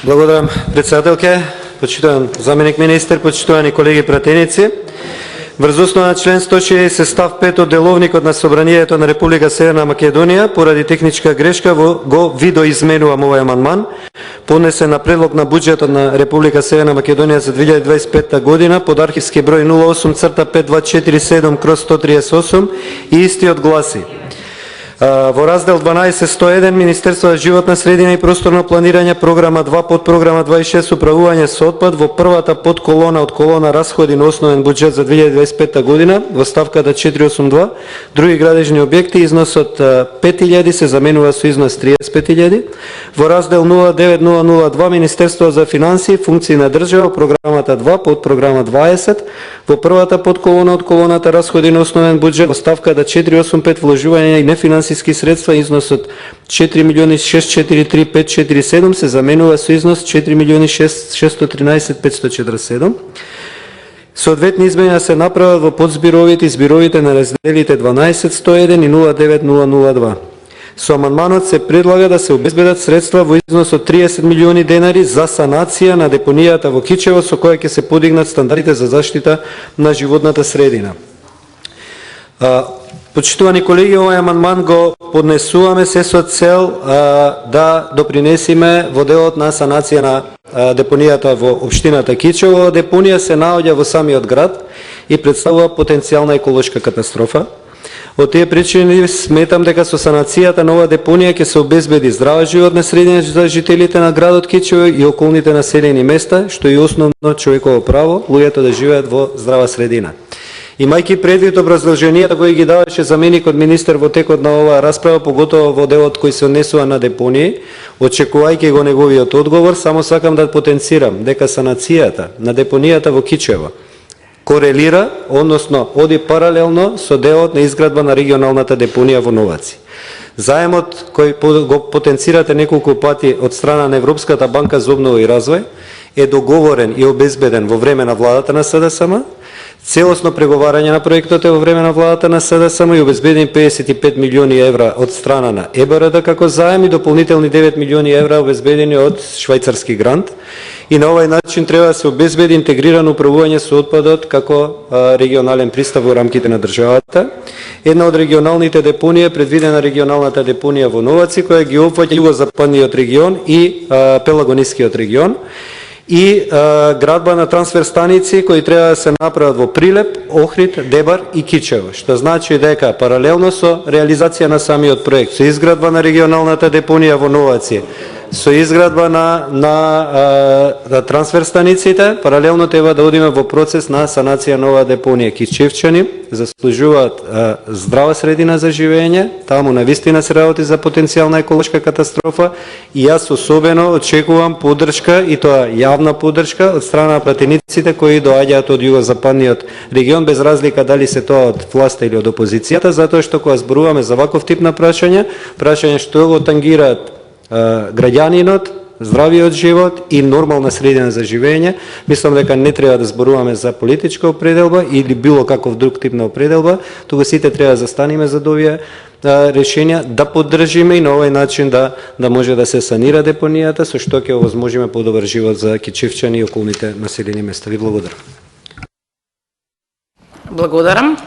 Благодарам, председателке, почитуван заменик министер, почитувани колеги пратеници. Врз основа на член 160 став 5 од Деловникот на Собранието на Република Северна Македонија, поради техничка грешка го видоизменувам овој амандман, поднесен на предлог на буџетот на Република Северна Македонија за 2025 година под архивски број 08-5247/138 и истиот гласи: во раздел 12.101 Министерство за животна средина и просторно планирање, програма 2, подпрограма 26 управување со отпад, во првата подколона од колона расходи на основен буџет за 2025 година, во ставката 482, други градежни објекти, износот 5.000 се заменува со износ 35.000. Во раздел 09002 Министерство за финансии, функции на држава, програмата 2, подпрограма 20, во првата подколона од колоната расходи на основен буџет, во ставката 485 вложување и нефинансиски средства, износот 4.643.547 се заменува со износ 4.613.547. Соодветни изменија се направат во подзбировите и збировите на разделите 12.101 и 09.002. Со амандманот се предлага да се обезбедат средства во износ од 30 милиони денари за санација на депонијата во Кичево, со која ќе се подигнат стандардите за заштита на животната средина. Почитувани колеги, овој амандман го поднесуваме се со цел да допринесиме во делот на санација на депонијата во општината Кичево. Депонија се наоѓа во самиот град и представува потенцијална еколошка катастрофа. Од тие причини сметам дека со санацијата на оваа депонија ќе се обезбеди здрава животна средина за жителите на градот Кичево и околните населени места, што е основно човеково право, луѓето да живеат во здрава средина. Имајќи предвид образложенијата кои ги даваше заменикот министер во текот на оваа расправа, поготово во делот кој се однесува на депонии, очекувајќи го неговиот одговор, само сакам да потенцирам дека санацијата на депонијата во Кичево корелира, односно оди паралелно со делот на изградба на регионалната депонија во Новаци. Заемот кој го потенцирате неколку пати од страна на Европската банка за обнова и развој е договорен и обезбеден во време на владата на СДСМ. Целосно преговарање на проектот е во време на владата на СДСМ и обезбедени 55 милиони евра од страна на ЕБРД како заем и дополнителни 9 милиони евра обезбедени од швајцарски грант. И на овој начин треба да се обезбеди интегрирано управување со отпадот како регионален пристав во рамките на државата. Една од регионалните депонии е предвидена регионалната депонија во Новаци, која ги опфаќа југозападниот регион и Пелагонискиот регион, и градба на трансфер станици кои треба да се направат во Прилеп, Охрид, Дебар и Кичево, што значи дека паралелно со реализација на самиот проект, со изградба на регионалната депонија во Новаци, со изградба на трансфер станиците, паралелно треба да одиме во процес на санација на оваа депонија. Кичевчани заслужуваат здрава средина за живење, таму навистина се работи за потенцијална еколошка катастрофа и јас особено очекувам поддршка, и тоа јавна поддршка од страна на пратениците кои доаѓаат од југозападниот регион, без разлика дали се тоа од власта или од опозицијата, затоа што кога зборуваме за ваков тип на прашања што го тангираат граѓанинот, здравиот живот и нормална средина за живење, мислам дека не треба да зборуваме за политичка определба или било каков друг тип на определба, туку сите треба да застанеме за овие решенија, да поддржиме и на овој начин да може да се санира депонијата, со што ќе овозможиме подобар живот за кичевчани и околните населени места. Ви благодарам. Благодарам.